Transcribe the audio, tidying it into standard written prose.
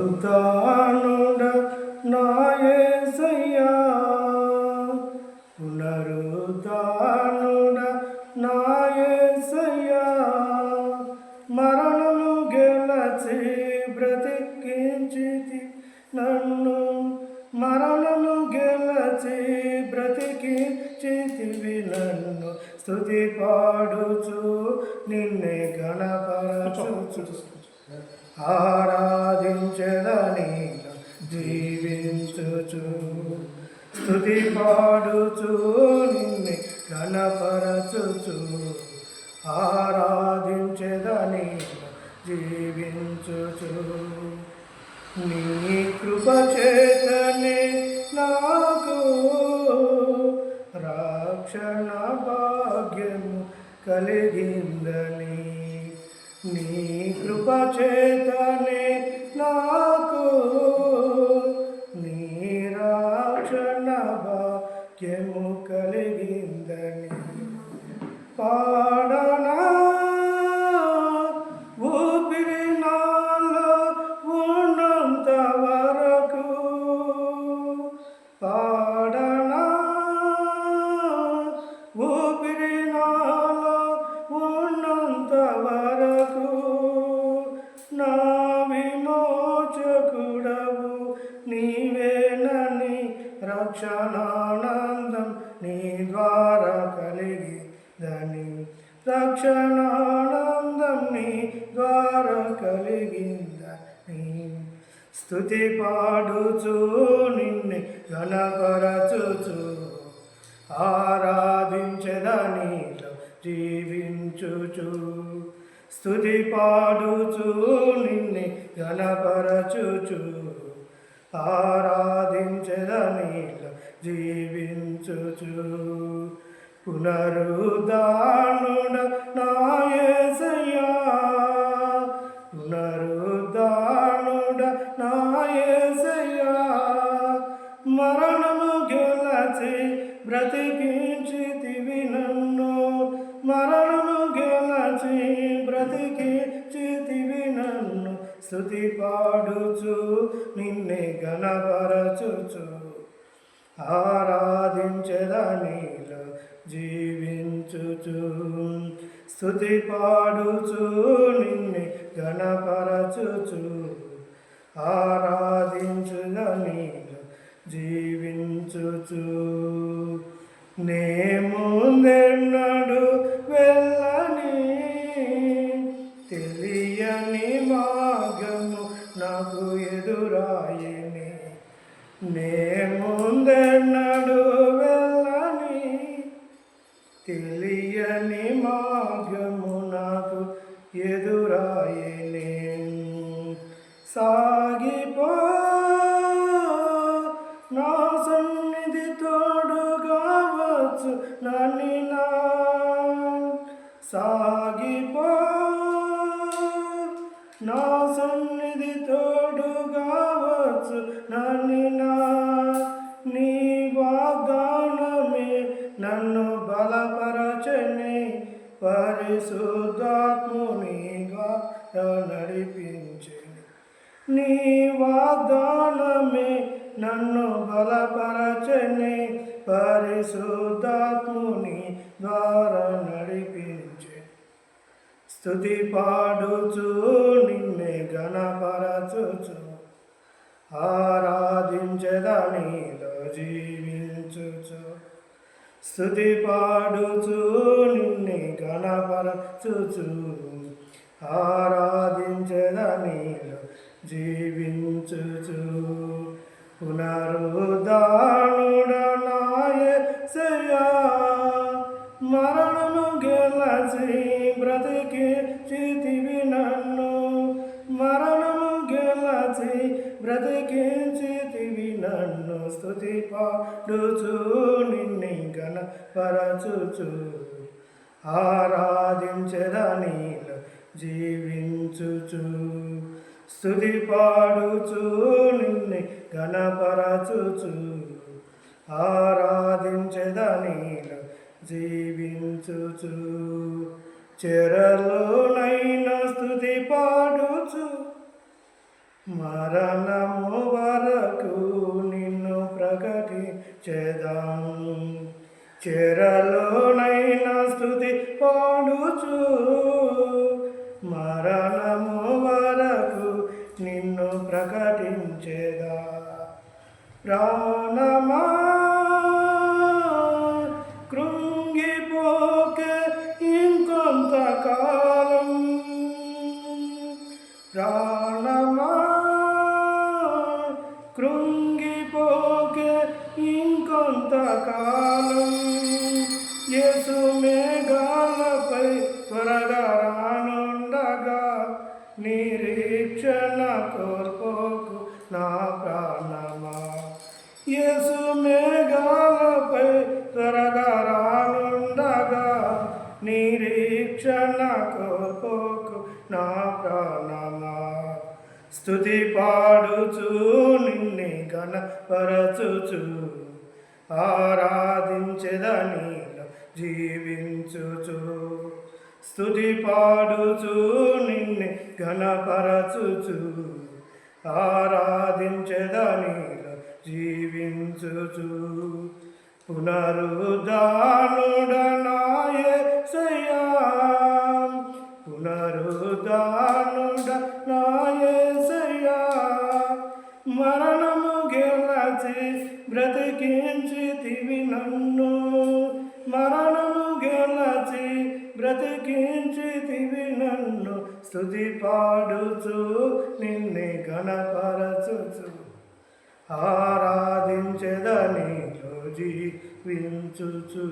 పునరుద్ధానుడ నా యేసయ్యా, పునరుద్ధానుడ నా యేసయ్యా, మరణము గెలచి బ్రతికించితి నన్ను, మరణము గెలచి బ్రతికించితివి నన్ను, స్తుతి పాడుచు నిన్నే గణపరచుచు ఆరాధించెదని జీవించుచు, స్తుతి పాడుచు నిన్నే గణపరచుచు ఆరాధించెదని జీవించుచు, నీ కృప చేతనే నాకు రక్షణ భాగ్యము కలిగిందని, నీ కృప చేతనే నాకు నీ రక్షణ భాగ్యము కలిగిందని పాడనా, ఊపిరి నాలో ఉన్నంత వరకు పాడనా, ఊపిరి నాలో ఉన్నంత వరకు నా విమోచకుడవు నీవేనని రక్షణానందం నీ ద్వారా కలిగిందని, రక్షణానందం నీ ద్వారా కలిగిందని, స్తుతి పాడుచు నిన్నే గణపరచుచు ఆరాధించెదనిలో జీవించుచు, స్తుతి పాడుచు నిన్నే గణపరచుచు ఆరాధించెదనిలో జీవించుచు, పునరుద్ధానుడ నా యేసయ్యా, పునరుద్ధానుడ నా యేసయ్యా, మరణము గెలచి బ్రతికించితివి నన్ను, మరణము గెలచి బ్రతికించితివి నన్ను, స్తుతి పాడుచు నిన్నే గణపరచుచు ఆరాధించెదనిలో జీవించుచు, స్తుతి పాడుచు నిన్నే గణపరచుచు ఆరాధించుదనిలో జీవించుచు, నే ముందెన్నడు వెళ్ళని తెలియని మార్గము నాకు ఎదురాయని, నే ముందెన్నడు వెళ్ళని తెలియని మార్గము నాకు ఎదురాయని, సాగిపో నా సన్నిధి తోడుగా వచ్చు నన్నినా, సాగిపో నా సన్నిధి తోడుగా వచ్చు నన్నినా, నీ వాగ్దానమే నన్ను బలపరచని, పరిశుద్ధాత్మునిగా నడిపించని, నీ వాగ్దానమే నన్ను బలపరచని, పరిశుద్ధాత్ముని ద్వారా నడిపించే, స్తుతి పాడుచు నిన్నే గణపరచుచు ఆరాధించెదనిలో జీవించుచు, స్తుతి పాడుచు నిన్నే గణపరచుచు ఆరాధించెదనిలో జీవించుచు, పునరుద్ధానుడ నా యేసయ్యా, మరణము గెలచి బ్రతికించితివి నన్ను, మరణము గెలచి బ్రతికించితివి నన్ను, స్తుతి పాడుచు నిన్నే గణపరచుచు ఆరాధించెదనిలో జీవించుచు, స్తుతి పాడుచు నిన్నే గణపరచుచు ఆరాధించెదనిలో జీవించుచు, చెరలోనైనా స్తుతి పాడుచు మరణము వరకు నిన్ను ప్రకటించెదను. చెరలోనైనా స్తుతి పాడుచు మరణము వరకు నిన్ను ప్రకటించెదా. ప్రాణమా కృంగిపోకే ఇంకొంతకాలం, ప్రాణమా కృంగిపోకే ఇంకొంతకాలం. యేసు మేఘాలపై త్వరగా రానుండగా నిరీక్షణ కోల్పోకు నా ప్రాణమా. యేసు మేఘాలపై త్వరగా రానుండగా నిరీక్షణ కోల్పోకు నా ప్రాణమా. స్తుతి పాడుచు నిన్నే ఘనపరచుచు ఆరాధించెదనీలో జీవించుచు. స్తుతి పాడుచు నిన్నే ఘనపరచుచు ఆరాధించెదనీలో జీవించుచు. పునరుద్ధానుడ నా యేసయ్యా, పునరుద్ధానుడ నా యేసయ్యా, మరణము గెలచి బ్రతికించితివి నన్ను, మరణము గెలచి బ్రతికించితివి నన్ను. స్తుతి పాడుచు నిన్నే ఘనపరచుచు ఆరాధించెదనీలో జీవించుచు.